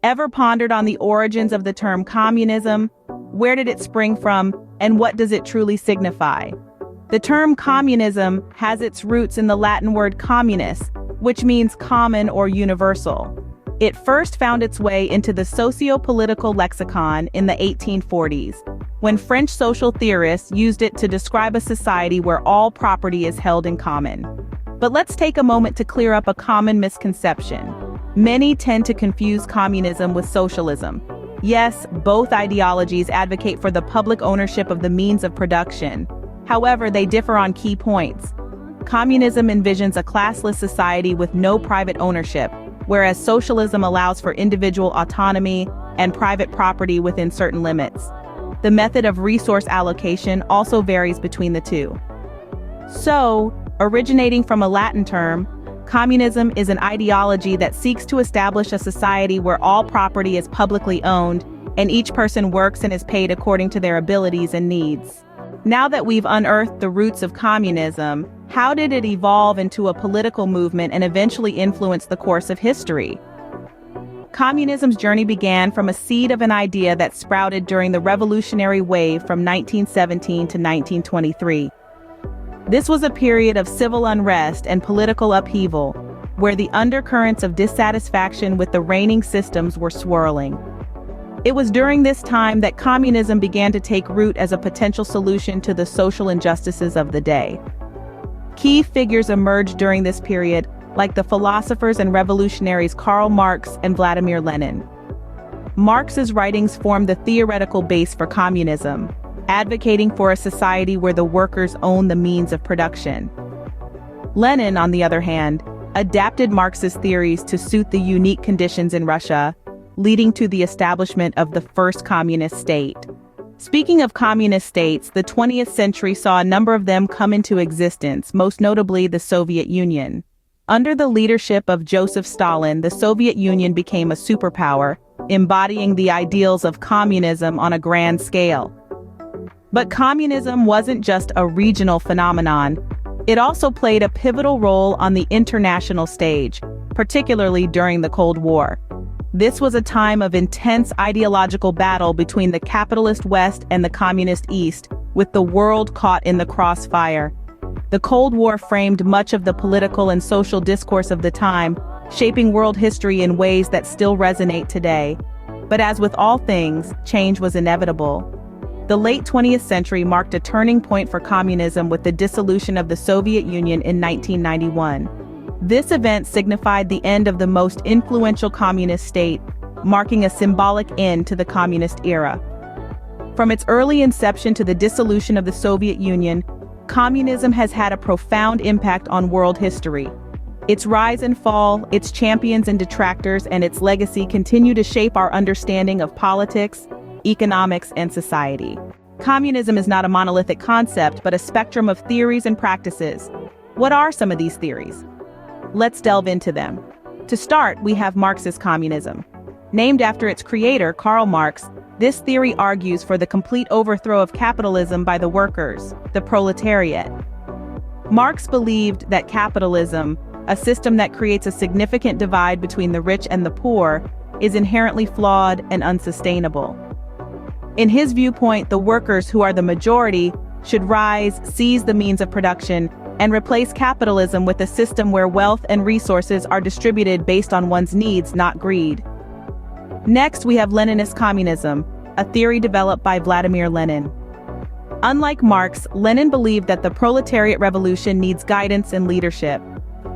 Ever pondered on the origins of the term communism? Where did it spring from, and what does it truly signify? The term communism has its roots in the Latin word communis, which means common or universal. It first found its way into the socio-political lexicon in the 1840s, when French social theorists used it to describe a society where all property is held in common. But let's take a moment to clear up a common misconception. Many tend to confuse communism with socialism. Yes, both ideologies advocate for the public ownership of the means of production. However, they differ on key points. Communism envisions a classless society with no private ownership, whereas socialism allows for individual autonomy and private property within certain limits. The method of resource allocation also varies between the two. So, originating from a Latin term, communism is an ideology that seeks to establish a society where all property is publicly owned and each person works and is paid according to their abilities and needs. Now that we've unearthed the roots of communism, how did it evolve into a political movement and eventually influence the course of history? Communism's journey began from a seed of an idea that sprouted during the revolutionary wave from 1917 to 1923. This was a period of civil unrest and political upheaval, where the undercurrents of dissatisfaction with the reigning systems were swirling. It was during this time that communism began to take root as a potential solution to the social injustices of the day. Key figures emerged during this period, like the philosophers and revolutionaries Karl Marx and Vladimir Lenin. Marx's writings formed the theoretical base for communism, advocating for a society where the workers own the means of production. Lenin, on the other hand, adapted Marx's theories to suit the unique conditions in Russia, leading to the establishment of the first communist state. Speaking of communist states, the 20th century saw a number of them come into existence, most notably the Soviet Union. Under the leadership of Joseph Stalin, the Soviet Union became a superpower, embodying the ideals of communism on a grand scale. But communism wasn't just a regional phenomenon. It also played a pivotal role on the international stage, particularly during the Cold War. This was a time of intense ideological battle between the capitalist West and the communist East, with the world caught in the crossfire. The Cold War framed much of the political and social discourse of the time, shaping world history in ways that still resonate today. But as with all things, change was inevitable. The late 20th century marked a turning point for communism with the dissolution of the Soviet Union in 1991. This event signified the end of the most influential communist state, marking a symbolic end to the communist era. From its early inception to the dissolution of the Soviet Union, communism has had a profound impact on world history. Its rise and fall, its champions and detractors, and its legacy continue to shape our understanding of politics, economics, and society. Communism is not a monolithic concept, but a spectrum of theories and practices. What are some of these theories? Let's delve into them. To start, we have Marxist communism. Named after its creator, Karl Marx, this theory argues for the complete overthrow of capitalism by the workers, the proletariat. Marx believed that capitalism, a system that creates a significant divide between the rich and the poor, is inherently flawed and unsustainable. In his viewpoint, the workers, who are the majority, should rise, seize the means of production, and replace capitalism with a system where wealth and resources are distributed based on one's needs, not greed. Next, we have Leninist communism, a theory developed by Vladimir Lenin. Unlike Marx, Lenin believed that the proletariat revolution needs guidance and leadership.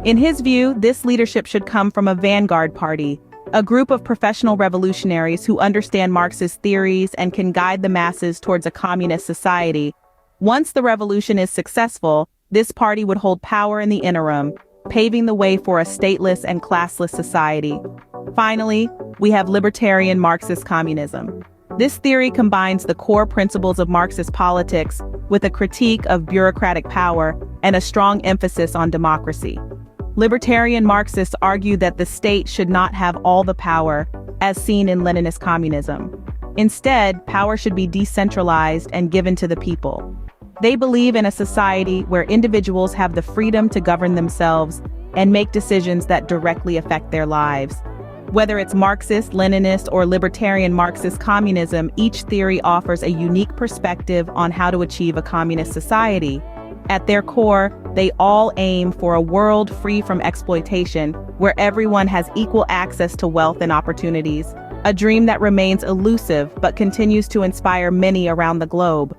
In his view, this leadership should come from a vanguard party, a group of professional revolutionaries who understand Marx's theories and can guide the masses towards a communist society. Once the revolution is successful, this party would hold power in the interim, paving the way for a stateless and classless society. Finally, we have libertarian Marxist communism. This theory combines the core principles of Marxist politics with a critique of bureaucratic power and a strong emphasis on democracy. Libertarian Marxists argue that the state should not have all the power, as seen in Leninist communism. Instead, power should be decentralized and given to the people. They believe in a society where individuals have the freedom to govern themselves and make decisions that directly affect their lives. Whether it's Marxist, Leninist, or libertarian Marxist communism, each theory offers a unique perspective on how to achieve a communist society. At their core, they all aim for a world free from exploitation, where everyone has equal access to wealth and opportunities, a dream that remains elusive but continues to inspire many around the globe.